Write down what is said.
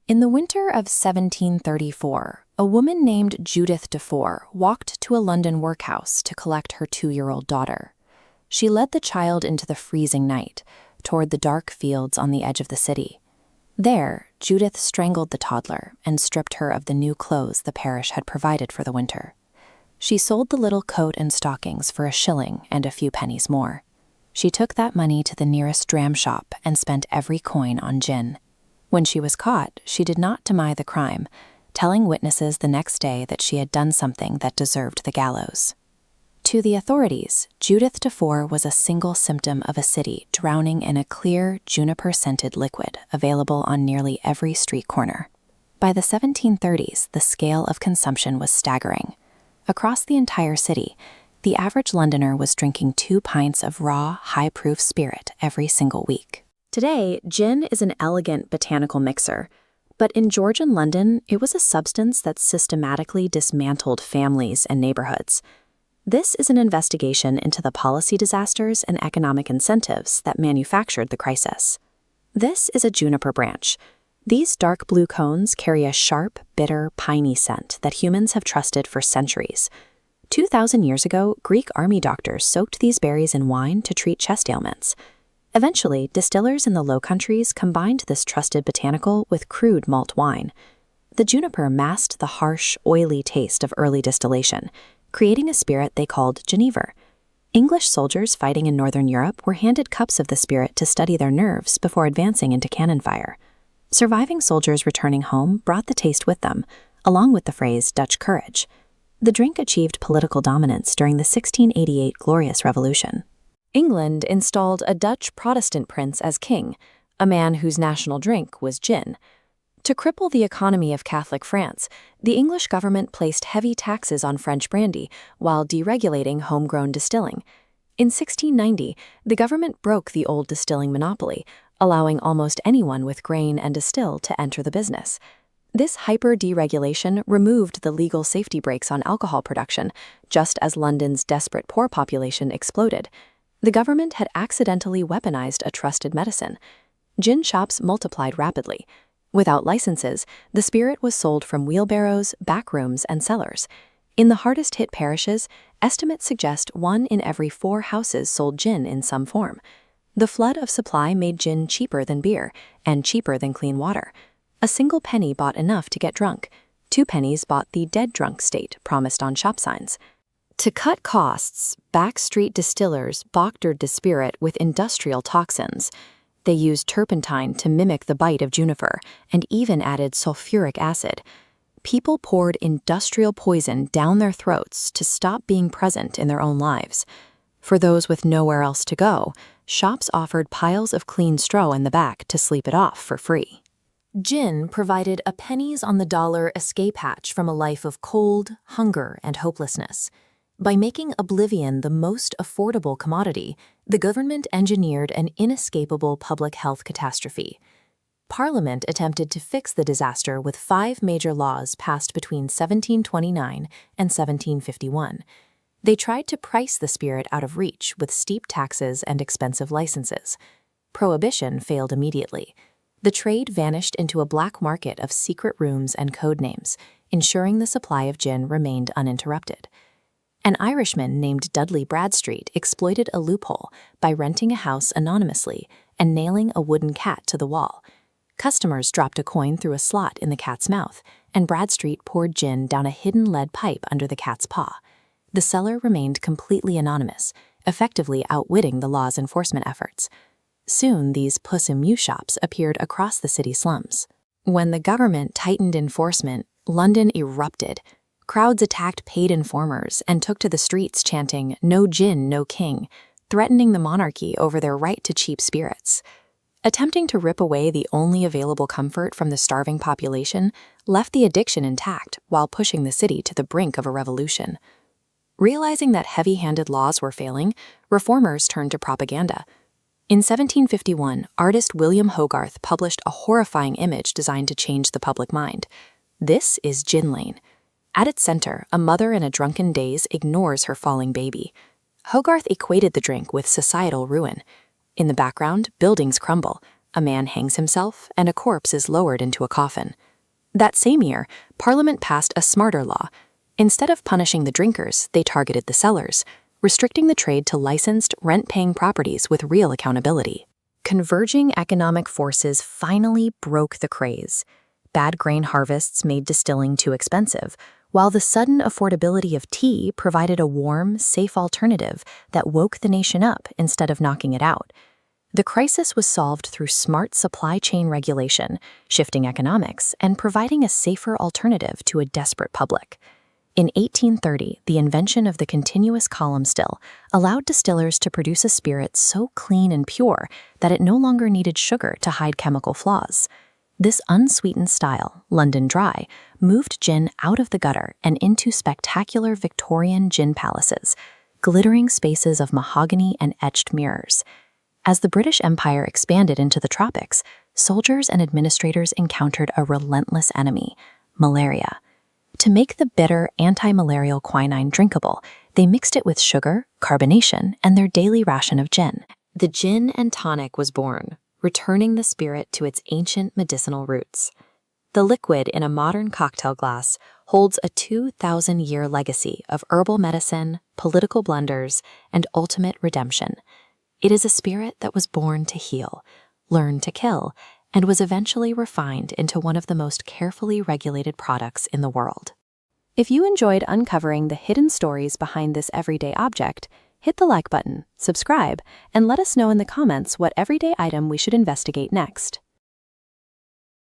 In the winter of 1734, a woman named Judith Dufour walked to a London workhouse to collect her 2-year-old daughter. She led the child into the freezing night, toward the dark fields on the edge of the city. There, Judith strangled the toddler and stripped her of the new clothes the parish had provided for the winter. She sold the little coat and stockings for $1 and a few pennies more. She took that money to the nearest dram shop and spent every coin on gin. When she was caught, she did not deny the crime, telling witnesses the next day that she had done something that deserved the gallows. To the authorities, Judith Dufour was a single symptom of a city drowning in a clear, juniper-scented liquid available on nearly every street corner. By the 1730s, the scale of consumption was staggering. Across the entire city, the average Londoner was drinking 2 pints of raw, high-proof spirit every single week. Today, gin is an elegant botanical mixer, but in Georgian London, it was a substance that systematically dismantled families and neighborhoods. This is an investigation into the policy disasters and economic incentives that manufactured the crisis. This is a juniper branch. These dark blue cones carry a sharp, bitter, piney scent that humans have trusted for centuries. 2,000 years ago, Greek army doctors soaked these berries in wine to treat chest ailments. Eventually, distillers in the Low Countries combined this trusted botanical with crude malt wine. The juniper masked the harsh, oily taste of early distillation, creating a spirit they called Genever. English soldiers fighting in Northern Europe were handed cups of the spirit to study their nerves before advancing into cannon fire. Surviving soldiers returning home brought the taste with them, along with the phrase Dutch courage. The drink achieved political dominance during the 1688 Glorious Revolution. England installed a Dutch Protestant prince as king, a man whose national drink was gin. To cripple the economy of Catholic France, the English government placed heavy taxes on French brandy while deregulating homegrown distilling. In 1690, the government broke the old distilling monopoly, allowing almost anyone with grain and distill to enter the business. This hyper-deregulation removed the legal safety brakes on alcohol production, just as London's desperate poor population exploded. The government had accidentally weaponized a trusted medicine. Gin shops multiplied rapidly. Without licenses, the spirit was sold from wheelbarrows, back rooms, and cellars. In the hardest-hit parishes, estimates suggest 1 in every 4 houses sold gin in some form. The flood of supply made gin cheaper than beer, and cheaper than clean water. A single penny bought enough to get drunk. 2 pennies bought the dead drunk state promised on shop signs. To cut costs, backstreet distillers doctored the spirit with industrial toxins. They used turpentine to mimic the bite of juniper, and even added sulfuric acid. People poured industrial poison down their throats to stop being present in their own lives. For those with nowhere else to go, shops offered piles of clean straw in the back to sleep it off for free. Gin provided a pennies-on-the-dollar escape hatch from a life of cold, hunger, and hopelessness. By making oblivion the most affordable commodity, the government engineered an inescapable public health catastrophe. Parliament attempted to fix the disaster with 5 major laws passed between 1729 and 1751. They tried to price the spirit out of reach with steep taxes and expensive licenses. Prohibition failed immediately. The trade vanished into a black market of secret rooms and code names, ensuring the supply of gin remained uninterrupted. An Irishman named Dudley Bradstreet exploited a loophole by renting a house anonymously and nailing a wooden cat to the wall. Customers dropped a coin through a slot in the cat's mouth, and Bradstreet poured gin down a hidden lead pipe under the cat's paw. The seller remained completely anonymous, effectively outwitting the law's enforcement efforts. Soon, these Puss in Mew shops appeared across the city slums. When the government tightened enforcement, London erupted. Crowds attacked paid informers and took to the streets chanting, "No gin, no king," threatening the monarchy over their right to cheap spirits. Attempting to rip away the only available comfort from the starving population left the addiction intact while pushing the city to the brink of a revolution. Realizing that heavy-handed laws were failing, reformers turned to propaganda. In 1751, artist William Hogarth published a horrifying image designed to change the public mind. This is Gin Lane. At its center, a mother in a drunken daze ignores her falling baby. Hogarth equated the drink with societal ruin. In the background, buildings crumble. A man hangs himself, and a corpse is lowered into a coffin. That same year, Parliament passed a smarter law. Instead of punishing the drinkers, they targeted the sellers, restricting the trade to licensed, rent-paying properties with real accountability. Converging economic forces finally broke the craze. Bad grain harvests made distilling too expensive, while the sudden affordability of tea provided a warm, safe alternative that woke the nation up instead of knocking it out. The crisis was solved through smart supply chain regulation, shifting economics, and providing a safer alternative to a desperate public. In 1830, the invention of the continuous column still allowed distillers to produce a spirit so clean and pure that it no longer needed sugar to hide chemical flaws. This unsweetened style, London Dry, moved gin out of the gutter and into spectacular Victorian gin palaces, glittering spaces of mahogany and etched mirrors. As the British Empire expanded into the tropics, soldiers and administrators encountered a relentless enemy, malaria. To make the bitter, anti-malarial quinine drinkable, they mixed it with sugar, carbonation, and their daily ration of gin. The gin and tonic was born, returning the spirit to its ancient medicinal roots. The liquid in a modern cocktail glass holds a 2,000-year legacy of herbal medicine, political blunders, and ultimate redemption. It is a spirit that was born to heal, learn to kill, and was eventually refined into one of the most carefully regulated products in the world. If you enjoyed uncovering the hidden stories behind this everyday object, hit the like button, subscribe, and let us know in the comments what everyday item we should investigate next.